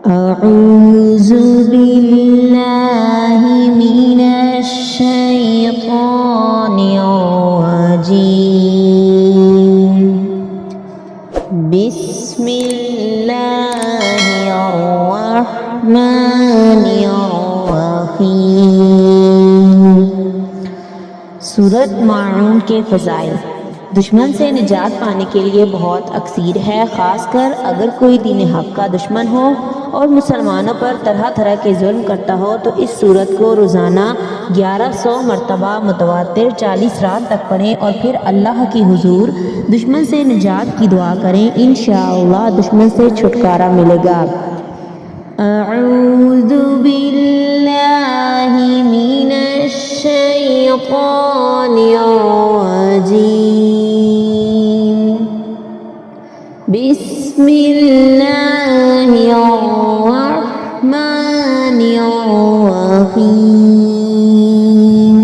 أعوذ بالله من الشيطان الرجيم بسم الله الرحمن الرحيم सूरत माऊन के फ़ज़ाइल। दुश्मन से निजात पाने के लिए बहुत अक्सीर है, ख़ासकर अगर कोई दीन हक़ का दुश्मन हो और मुसलमानों पर तरह तरह के जुल्म करता हो तो इस सूरत को रोज़ाना 1100 मरतबा मुतवातिर 40 रात तक पढ़ें और फिर अल्लाह की हुजूर दुश्मन से निजात की दुआ करें। इंशाअल्लाह दुश्मन से छुटकारा मिलेगा। अऊज़ु बिल्लाहि मिनश शैतानिर रजीम बिस्मिल्लाहिर रहमानिर रहीम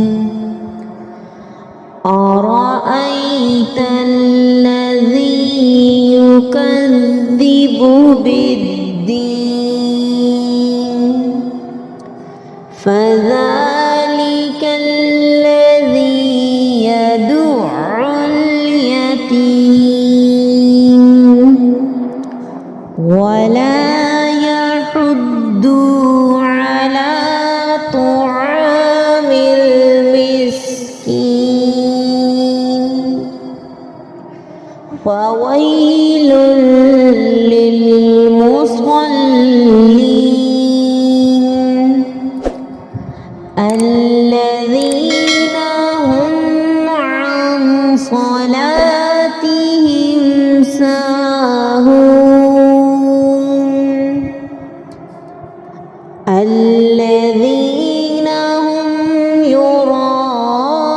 अरअयतल्लज़ी युकज़्ज़िबु बिद्दीन फ़ज़ालिकल्लज़ी यदु'उल यतीम वला यहुद्दु अला तुआमिल मिस्कीन फ़वैलुल लिलमुसल्लीन الذين هم عن صلاتهم ساهون الذين هم يراءون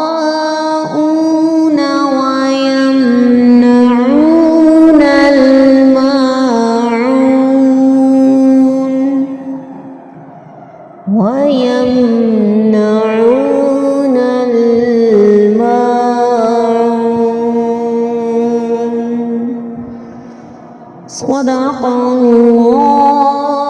ويمنعون الماعون صدق الله